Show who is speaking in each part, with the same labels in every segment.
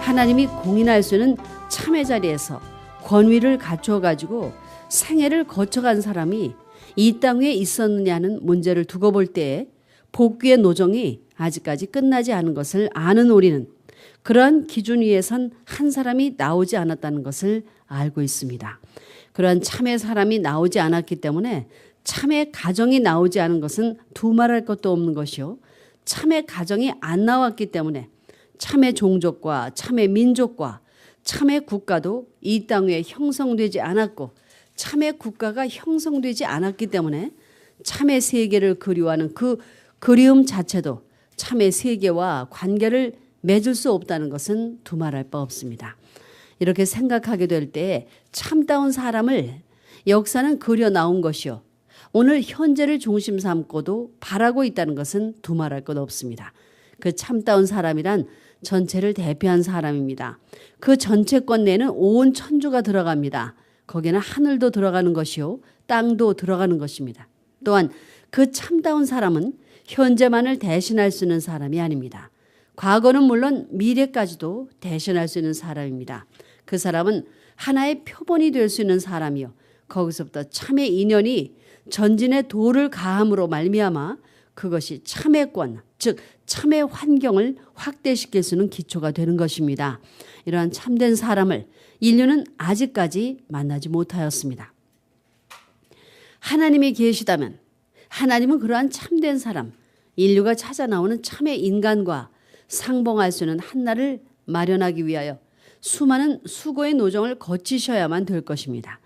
Speaker 1: 하나님이 공인할 수 있는 참회 자리에서 권위를 갖추어 가지고 생애를 거쳐간 사람이 이 땅 위에 있었느냐는 문제를 두고 볼 때에 복귀의 노정이 아직까지 끝나지 않은 것을 아는 우리는 그러한 기준 위에선 한 사람이 나오지 않았다는 것을 알고 있습니다. 그러한 참회 사람이 나오지 않았기 때문에 참회 가정이 나오지 않은 것은 두말할 것도 없는 것이요. 참회 가정이 안 나왔기 때문에 참회 종족과 참회 민족과 참회 국가도 이 땅 위에 형성되지 않았고 참회 국가가 형성되지 않았기 때문에 참회 세계를 그리워하는 그 그리움 자체도 참회 세계와 관계를 맺을 수 없다는 것은 두말할 바 없습니다. 이렇게 생각하게 될 때 참다운 사람을 역사는 그려 나온 것이요. 오늘 현재를 중심 삼고도 바라고 있다는 것은 두말할 것 없습니다. 그 참다운 사람이란 전체를 대표한 사람입니다. 그 전체권 내에는 온 천주가 들어갑니다. 거기에는 하늘도 들어가는 것이요. 땅도 들어가는 것입니다. 또한 그 참다운 사람은 현재만을 대신할 수 있는 사람이 아닙니다. 과거는 물론 미래까지도 대신할 수 있는 사람입니다. 그 사람은 하나의 표본이 될 수 있는 사람이요. 거기서부터 참회 인연이 전진의 도를 가함으로 말미암아 그것이 참회권, 즉 참회 환경을 확대시킬 수 있는 기초가 되는 것입니다. 이러한 참된 사람을 인류는 아직까지 만나지 못하였습니다. 하나님이 계시다면 하나님은 그러한 참된 사람, 인류가 찾아 나오는 참회 인간과 상봉할 수 있는 한날을 마련하기 위하여 수많은 수고의 노정을 거치셔야만 될 것입니다.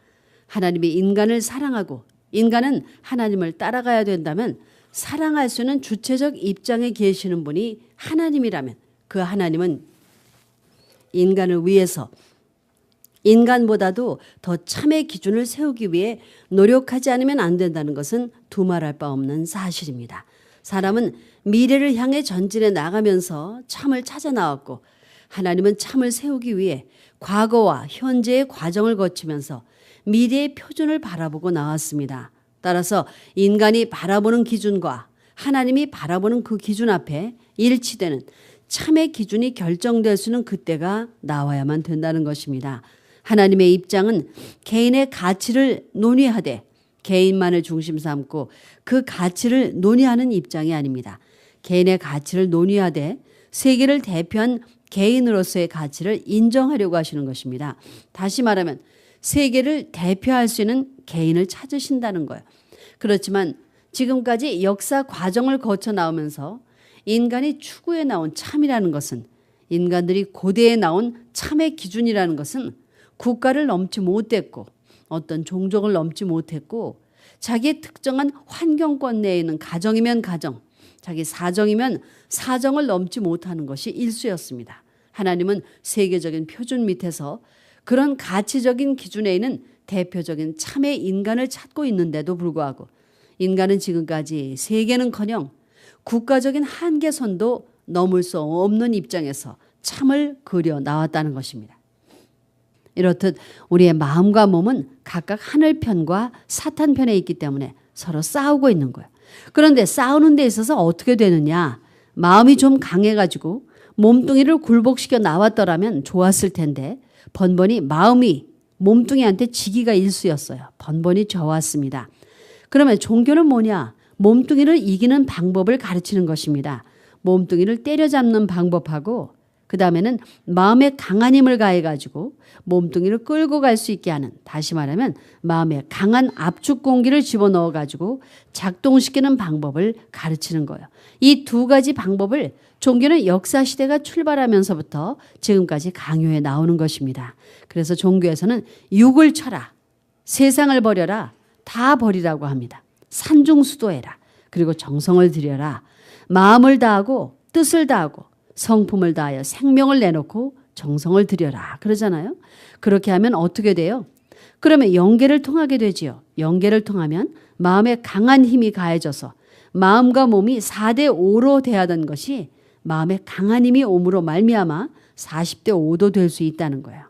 Speaker 1: 하나님이 인간을 사랑하고 인간은 하나님을 따라가야 된다면 사랑할 수 있는 주체적 입장에 계시는 분이 하나님이라면 그 하나님은 인간을 위해서 인간보다도 더 참의 기준을 세우기 위해 노력하지 않으면 안 된다는 것은 두말할 바 없는 사실입니다. 사람은 미래를 향해 전진해 나가면서 참을 찾아 나왔고 하나님은 참을 세우기 위해 과거와 현재의 과정을 거치면서 미래의 표준을 바라보고 나왔습니다. 따라서 인간이 바라보는 기준과 하나님이 바라보는 그 기준 앞에 일치되는 참의 기준이 결정될 수 있는 그때가 나와야만 된다는 것입니다. 하나님의 입장은 개인의 가치를 논의하되 개인만을 중심 삼고 그 가치를 논의하는 입장이 아닙니다. 개인의 가치를 논의하되 세계를 대표한 개인으로서의 가치를 인정하려고 하시는 것입니다. 다시 말하면 세계를 대표할 수 있는 개인을 찾으신다는 거예요. 그렇지만 지금까지 역사 과정을 거쳐 나오면서 인간이 추구해 나온 참이라는 것은 인간들이 고대에 나온 참의 기준이라는 것은 국가를 넘지 못했고 어떤 종족을 넘지 못했고 자기의 특정한 환경권 내에 있는 가정이면 가정, 자기 사정이면 사정을 넘지 못하는 것이 일수였습니다. 하나님은 세계적인 표준 밑에서 그런 가치적인 기준에 있는 대표적인 참의 인간을 찾고 있는데도 불구하고 인간은 지금까지 세계는커녕 국가적인 한계선도 넘을 수 없는 입장에서 참을 그려 나왔다는 것입니다. 이렇듯 우리의 마음과 몸은 각각 하늘편과 사탄편에 있기 때문에 서로 싸우고 있는 거예요. 그런데 싸우는 데 있어서 어떻게 되느냐? 마음이 좀 강해가지고 몸뚱이를 굴복시켜 나왔더라면 좋았을 텐데 번번이 마음이 몸뚱이한테 지기가 일쑤였어요. 번번이 져왔습니다. 그러면 종교는 뭐냐? 몸뚱이를 이기는 방법을 가르치는 것입니다. 몸뚱이를 때려잡는 방법하고 그 다음에는 마음에 강한 힘을 가해가지고 몸뚱이를 끌고 갈 수 있게 하는, 다시 말하면 마음에 강한 압축 공기를 집어넣어가지고 작동시키는 방법을 가르치는 거예요. 이 두 가지 방법을 종교는 역사시대가 출발하면서부터 지금까지 강요해 나오는 것입니다. 그래서 종교에서는 육을 쳐라, 세상을 버려라, 다 버리라고 합니다. 산중수도해라, 그리고 정성을 들여라, 마음을 다하고 뜻을 다하고 성품을 다하여 생명을 내놓고 정성을 들여라 그러잖아요. 그렇게 하면 어떻게 돼요? 그러면 영계를 통하게 되지요. 영계를 통하면 마음에 강한 힘이 가해져서 마음과 몸이 4대 5로 대하던 것이 마음에 강한 힘이 옴으로 말미암아 40대 5도 될 수 있다는 거예요.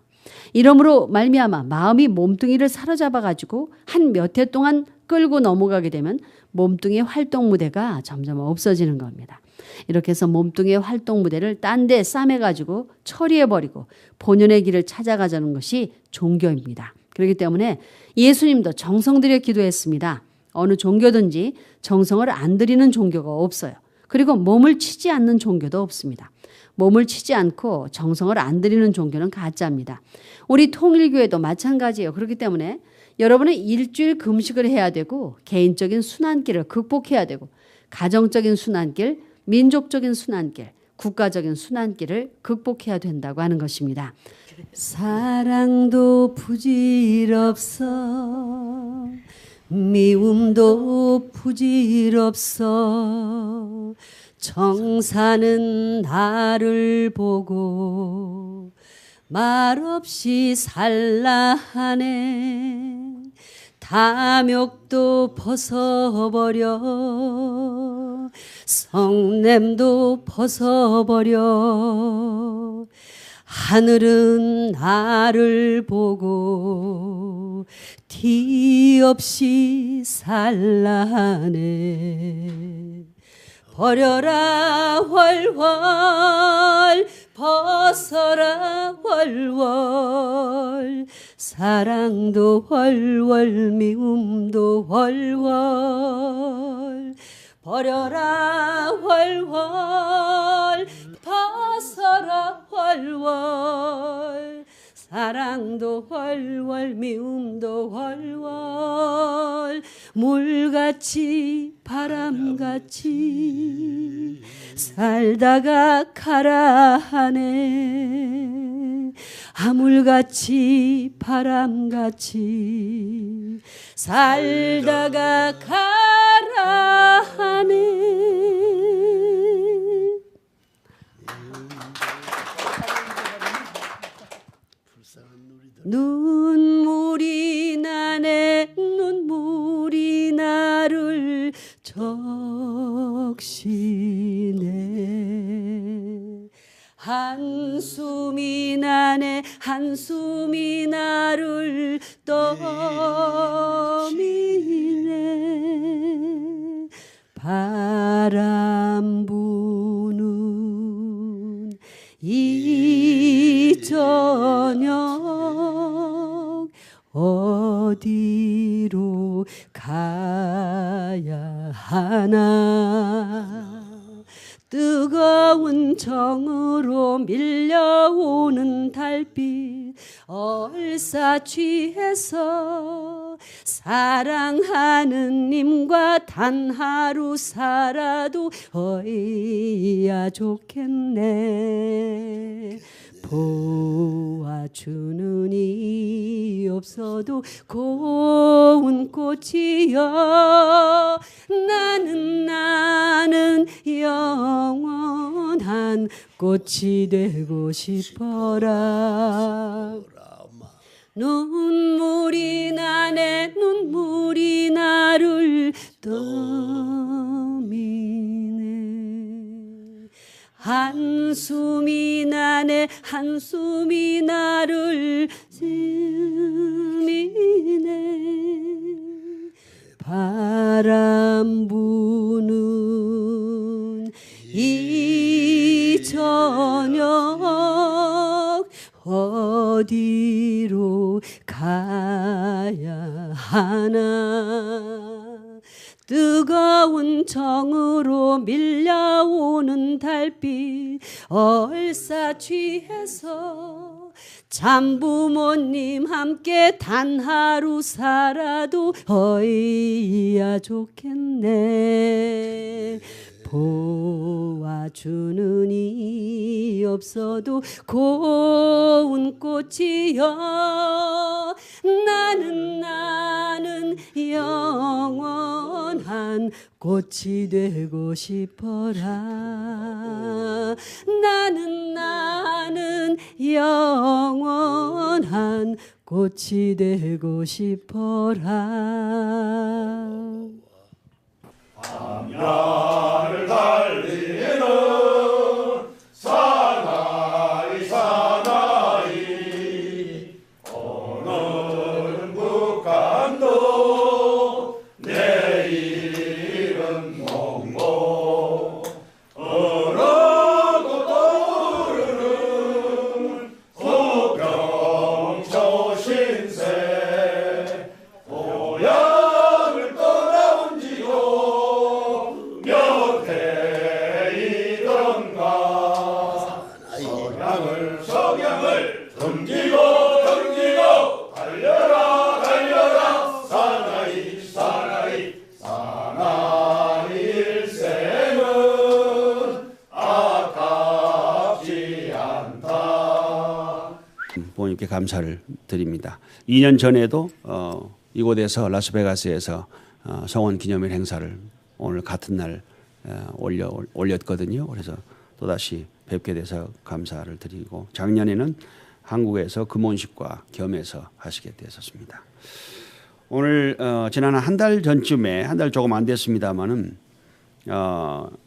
Speaker 1: 이러므로 말미암아 마음이 몸뚱이를 사로잡아가지고 한 몇 해 동안 끌고 넘어가게 되면 몸뚱이의 활동 무대가 점점 없어지는 겁니다. 이렇게 해서 몸뚱이의 활동 무대를 딴 데 싸매가지고 처리해버리고 본연의 길을 찾아가자는 것이 종교입니다. 그렇기 때문에 예수님도 정성 들여 기도했습니다. 어느 종교든지 정성을 안 들이는 종교가 없어요. 그리고 몸을 치지 않는 종교도 없습니다. 몸을 치지 않고 정성을 안 들이는 종교는 가짜입니다. 우리 통일교회도 마찬가지예요. 그렇기 때문에 여러분은 일주일 금식을 해야 되고 개인적인 순환길을 극복해야 되고 가정적인 순환길, 민족적인 순환길, 국가적인 순환길을 극복해야 된다고 하는 것입니다. 사랑도 부질없어 미움도 부질없어 정사는 나를 보고 말없이 살라 하네 탐욕도 벗어버려 성냄도 벗어버려 하늘은 나를 보고 티 없이 살라 하네 버려라 월월 벗어라 월월 사랑도 월월 미움도 월월 버려라 월월 벗어라 월월 사랑도 월월 미움도 월월 물같이 바람같이 살다가 가라 하네 하물같이 바람같이 살다가 가라 하네. 눈물이 나네 눈물이 나를 적시네 한숨이 나네 한숨이 나를 떠미네 바람 부는 이 저녁 어디로 가야 하나 뜨거운 정으로 밀려오는 달빛 얼싸취해서 사랑하는 님과 단 하루 살아도 어이야 좋겠네 보아주는 이 없어도 고운 꽃이여 나는 영원한 꽃이 되고 싶어라 눈물이 나네 눈물이 나를 떠미네 한숨이 나네 한숨이 나를 스미네 바람 부는 이 저녁 어디로 가야 하나 뜨거운 정으로 밀려오는 달빛 얼싸취해서 잠부모님 함께 단 하루 살아도 어이야 좋겠네 보아주는 이 없어도 고운 꽃이여 나는 영원한 꽃이 되고 싶어라 나는 영원한 꽃이 되고 싶어라
Speaker 2: 밤야를 달리는 사나이 사나이 오늘은 북한도 내일은 몽고 던지고 던지고 달려라 달려라 사나이 사나이 사나이 일생은 아깝지 않다.
Speaker 3: 부모님께 감사를 드립니다. 2년 전에도 이곳에서 라스베가스에서 성원 기념일 행사를 오늘 같은 날 올렸거든요. 그래서 또다시 뵙게 돼서 감사를 드리고 작년에는 한국에서 금혼식과 겸해서 하시게 되었습니다. 오늘 지난 한 달 전쯤에 한 달 조금 안 됐습니다만은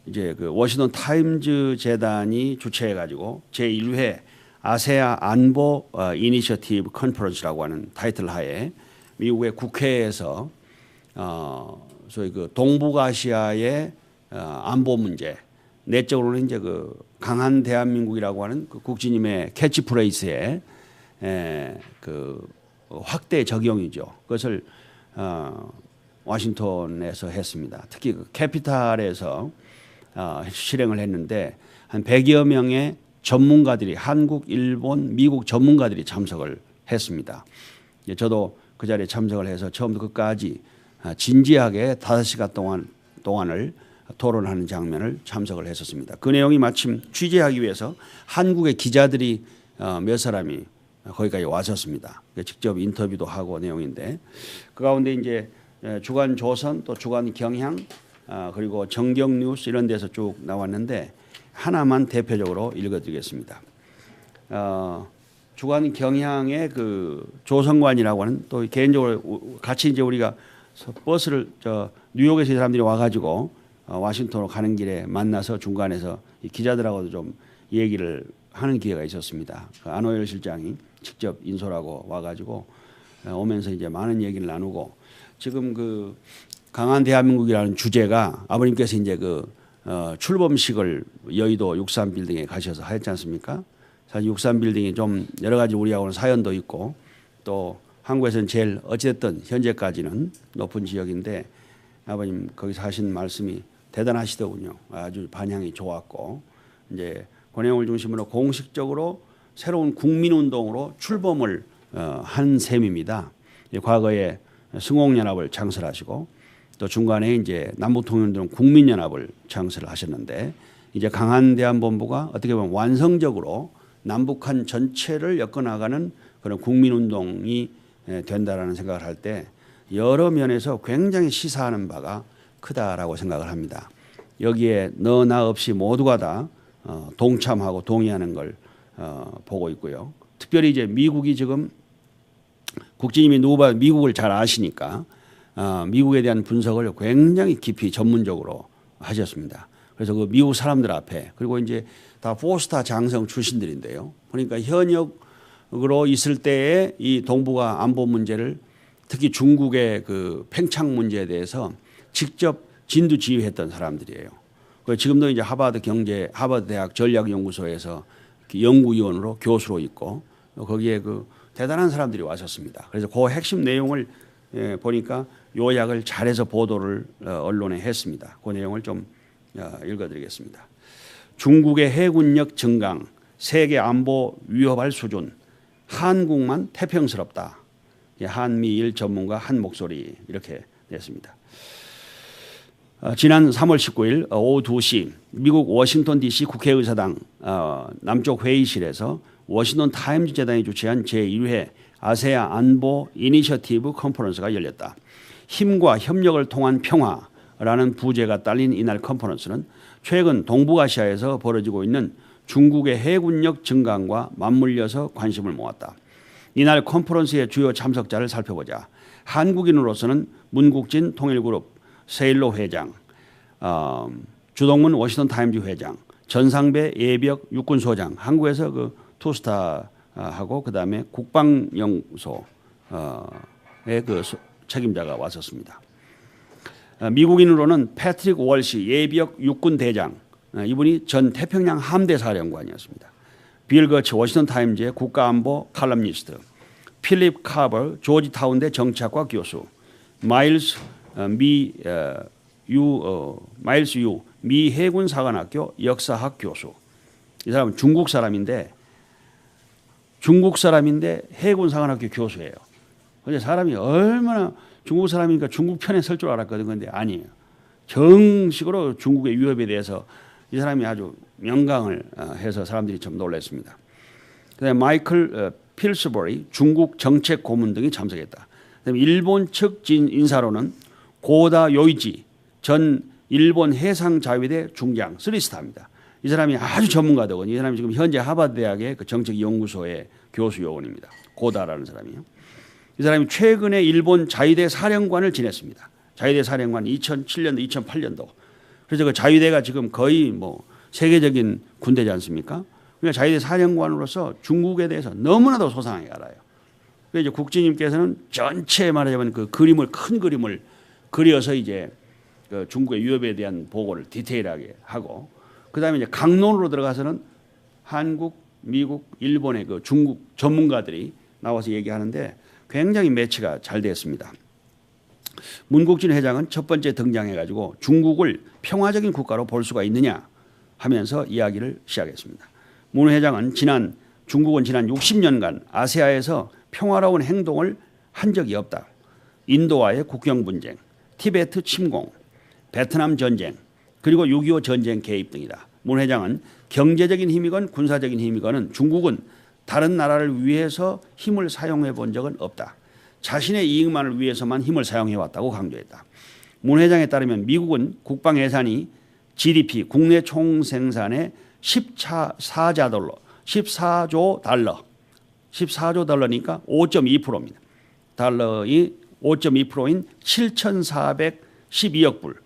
Speaker 3: 이제 그 워싱턴 타임즈 재단이 주최해 가지고 제1회 아세아 안보 이니셔티브 컨퍼런스라고 하는 타이틀 하에 미국의 국회에서 소위 그 동북아시아의 안보 문제, 내적으로는 이제 그 강한 대한민국이라고 하는 그 국지님의 캐치프레이즈에 그 확대 적용이죠. 그것을 워싱턴에서 했습니다. 특히 그 캐피탈에서 실행을 했는데 한 100여 명의 전문가들이 한국, 일본, 미국 전문가들이 참석을 했습니다. 저도 그 자리에 참석을 해서 처음부터 끝까지 진지하게 5시간 동안을 토론하는 장면을 참석을 했었습니다. 그 내용이 마침 취재하기 위해서 한국의 기자들이 몇 사람이 거기까지 왔었습니다. 직접 인터뷰도 하고 내용인데 그 가운데 이제 주간 조선 또 주간 경향 그리고 정경 뉴스 이런 데서 쭉 나왔는데 하나만 대표적으로 읽어드리겠습니다. 주간 경향의 그 조선관이라고 하는 또 개인적으로 같이 이제 우리가 버스를 뉴욕에서 사람들이 와가지고 워싱턴으로 가는 길에 만나서 중간에서 이 기자들하고도 좀 얘기를 하는 기회가 있었습니다. 그 안호열 실장이 직접 인솔하고 와가지고 오면서 이제 많은 얘기를 나누고 지금 그 강한 대한민국이라는 주제가 아버님께서 이제 그 출범식을 여의도 63빌딩에 가셔서 하셨지 않습니까? 사실 63빌딩이 좀 여러 가지 우리하고는 사연도 있고 또 한국에서는 제일 어찌됐든 현재까지는 높은 지역인데 아버님 거기서 하신 말씀이 대단하시더군요. 아주 반향이 좋았고 이제 그 내용을 중심으로 공식적으로 새로운 국민운동으로 출범을 한 셈입니다. 과거에 승옥연합을 창설하시고 또 중간에 이제 남북통일운동 국민연합을 창설을 하셨는데 이제 강한대한본부가 어떻게 보면 완성적으로 남북한 전체를 엮어나가는 그런 국민운동이 된다라는 생각을 할 때 여러 면에서 굉장히 시사하는 바가 크다라고 생각을 합니다. 여기에 너나 없이 모두가 다 동참하고 동의하는 걸 보고 있고요. 특별히 이제 미국이 지금 국진님이 누구보다 미국을 잘 아시니까 미국에 대한 분석을 굉장히 깊이 전문적으로 하셨습니다. 그래서 그 미국 사람들 앞에 그리고 이제 다 포스타 장성 출신들인데요. 그러니까 현역으로 있을 때의 이 동북아 안보 문제를 특히 중국의 그 팽창 문제에 대해서 직접 진두지휘했던 사람들이에요. 지금도 이제 하버드 대학 전략연구소에서 연구위원으로 교수로 있고 거기에 그 대단한 사람들이 왔었습니다. 그래서 그 핵심 내용을 보니까 요약을 잘해서 보도를 언론에 했습니다. 그 내용을 좀 읽어드리겠습니다. 중국의 해군력 증강, 세계 안보 위협할 수준, 한국만 태평스럽다. 한미일 전문가 한 목소리 이렇게 냈습니다. 지난 3월 19일 오후 2시 미국 워싱턴 DC 국회의사당 남쪽 회의실에서 워싱턴 타임즈 재단이 주최한 제1회 아세아 안보 이니셔티브 컨퍼런스가 열렸다. 힘과 협력을 통한 평화라는 부제가 딸린 이날 컨퍼런스는 최근 동북아시아에서 벌어지고 있는 중국의 해군력 증강과 맞물려서 관심을 모았다. 이날 컨퍼런스의 주요 참석자를 살펴보자 한국인으로서는 문국진 통일그룹 세일로 회장, 주동문 워싱턴 타임즈 회장, 전상배 예비역 육군소장, 한국에서 그 투스타하고 그 다음에 국방연구소의 그 책임자가 왔었습니다. 미국인으로는 패트릭 월시 예비역 육군대장, 이분이 전 태평양 함대사령관이었습니다. 빌 거치 워싱턴 타임즈의 국가안보 칼럼니스트, 필립 카버 조지타운대 정치학과 교수, 마일스 유 미 해군사관학교 역사학 교수. 이 사람은 중국 사람인데 중국 사람인데 해군 사관학교 교수예요. 근데 사람이 얼마나 중국 사람이니까 중국 편에 설 줄 알았거든. 근데 아니에요. 정식으로 중국의 위협에 대해서 이 사람이 아주 명강을 해서 사람들이 좀 놀랐습니다. 그다음에 마이클 필스버리 중국 정책 고문 등이 참석했다. 그다음에 일본 측 인사로는 고다 요이지 전 일본 해상자위대 중장 3스타입니다. 이 사람이 아주 전문가더군요. 이 사람이 지금 현재 하버드 대학의 그 정책연구소의 교수 요원입니다. 고다라는 사람이요. 이 사람이 최근에 일본 자위대 사령관을 지냈습니다. 자위대 사령관 2007년도, 2008년도. 그래서 그 자위대가 지금 거의 뭐 세계적인 군대지 않습니까? 그러니까 자위대 사령관으로서 중국에 대해서 너무나도 소상하게 알아요. 그래서 이제 국장님께서는 전체 말하자면 그 그림을 큰 그림을 그려서 이제 그 중국의 위협에 대한 보고를 디테일하게 하고 그다음에 이제 강론으로 들어가서는 한국, 미국, 일본의 그 중국 전문가들이 나와서 얘기하는데 굉장히 매치가 잘 됐습니다. 문국진 회장은 첫 번째 등장해가지고 중국을 평화적인 국가로 볼 수가 있느냐 하면서 이야기를 시작했습니다. 문 회장은 중국은 지난 60년간 아시아에서 평화로운 행동을 한 적이 없다. 인도와의 국경 분쟁, 티베트 침공, 베트남 전쟁, 그리고 6.25 전쟁 개입 등이다. 문 회장은 경제적인 힘이건 군사적인 힘이건 중국은 다른 나라를 위해서 힘을 사용해 본 적은 없다. 자신의 이익만을 위해서만 힘을 사용해 왔다고 강조했다. 문 회장에 따르면 미국은 국방 예산이 GDP 국내 총생산의 14조 달러니까 5.2%입니다. 달러이 5.2%인 7,412억 불.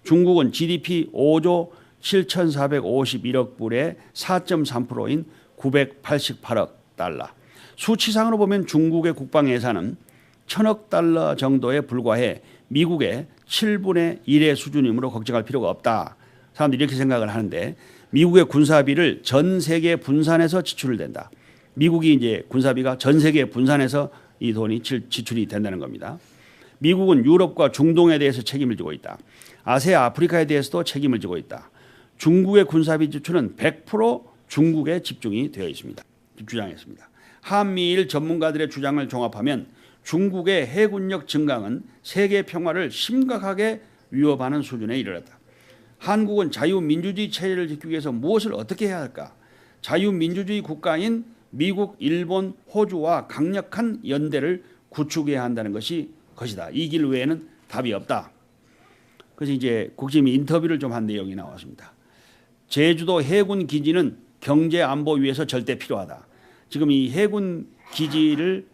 Speaker 3: 중국은 GDP 5조 7,451억 불의 4.3%인 988억 달러. 수치상으로 보면 중국의 국방 예산은 1,000억 달러 정도에 불과해 미국의 7분의 1의 수준이므로 걱정할 필요가 없다. 사람들이 이렇게 생각을 하는데 미국의 군사비를 전 세계에 분산해서 지출을 된다. 미국이 이제 군사비가 전 세계에 분산해서 이 돈이 지출이 된다는 겁니다. 미국은 유럽과 중동에 대해서 책임을 지고 있다. 아시아, 아프리카에 대해서도 책임을 지고 있다. 중국의 군사비 지출은 100% 중국에 집중이 되어 있습니다. 주장했습니다. 한미일 전문가들의 주장을 종합하면 중국의 해군력 증강은 세계 평화를 심각하게 위협하는 수준에 이르렀다. 한국은 자유민주주의 체제를 지키기 위해서 무엇을 어떻게 해야 할까? 자유민주주의 국가인 미국, 일본, 호주와 강력한 연대를 구축해야 한다는 것이다. 이 길 외에는 답이 없다. 그래서 이제 국장님이 인터뷰를 좀 한 내용이 나왔습니다. 제주도 해군 기지는 경제 안보 위해서 절대 필요하다. 지금 이 해군 기지를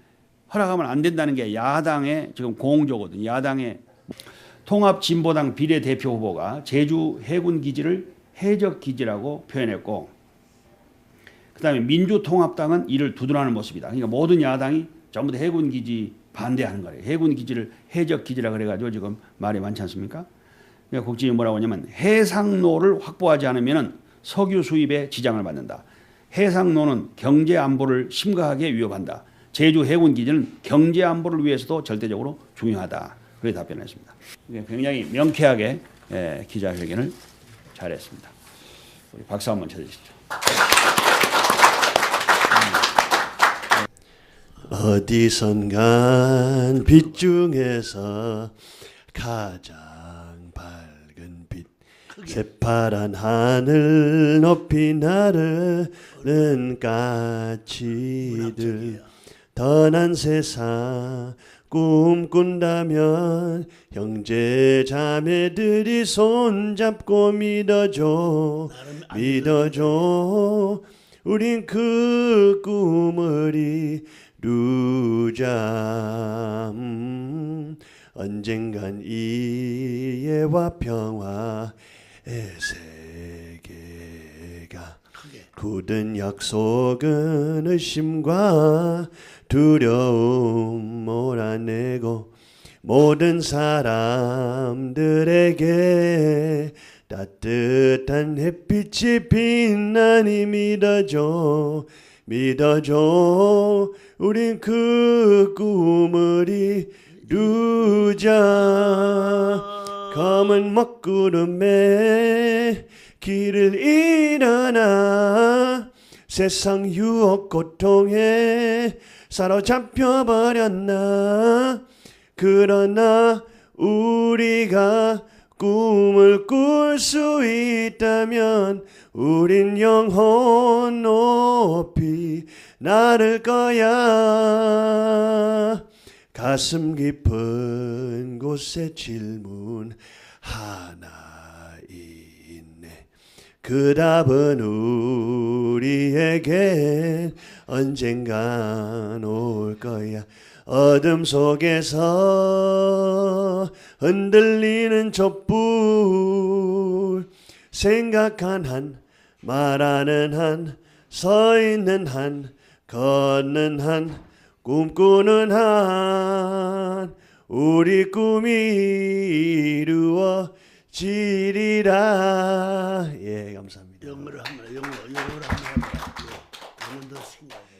Speaker 3: 허락하면 안 된다는 게 야당의 지금 공조거든요. 야당의 통합진보당 비례대표 후보가 제주 해군 기지를 해적 기지라고 표현했고, 그다음에 민주통합당은 이를 두둔하는 모습이다. 그러니까 모든 야당이 전부 다 해군 기지 반대하는 거예요. 해군 기지를 해적 기지라 그래가지고 지금 말이 많지 않습니까? 그러니까 국진이 뭐라고 하냐면 해상로를 확보하지 않으면 석유 수입에 지장을 받는다. 해상로는 경제 안보를 심각하게 위협한다. 제주 해군 기지는 경제 안보를 위해서도 절대적으로 중요하다. 그렇게 답변했습니다. 굉장히 명쾌하게 기자회견을 잘했습니다. 우리 박수 한번 쳐주시죠.
Speaker 4: 어디선간 빛 중에서 가장 밝은 빛, 새파란 하늘 높이 나르는 까치들, 떠난 세상 꿈꾼다면 형제 자매들이 손잡고 믿어줘, 믿어줘. 우린 그 꿈을 이루자. 언젠간 이해와 평화의 세계가 굳은 약속은 의심과 두려움 몰아내고 모든 사람들에게 따뜻한 햇빛이 빛나니 믿어줘, 믿어줘. 우린 그 꿈을 이루자. 검은 먹구름에 길을 일어나 세상 유혹 고통에 사로잡혀 버렸나. 그러나 우리가 꿈을 꿀 수 있다면 우린 영혼 높이 나를 거야. 가슴 깊은 곳에 질문 하나 있네. 그 답은 우리에겐 언젠간 올 거야. 어둠 속에서 흔들리는 촛불, 생각한 한, 말하는 한, 서 있는 한, 걷는 한, 꿈꾸는 한, 우리 꿈이 이루어지리라. 예, 감사합니다.
Speaker 2: 영어로 한번 합니다. 영어로 한번 합니다. 영어 더 생각해.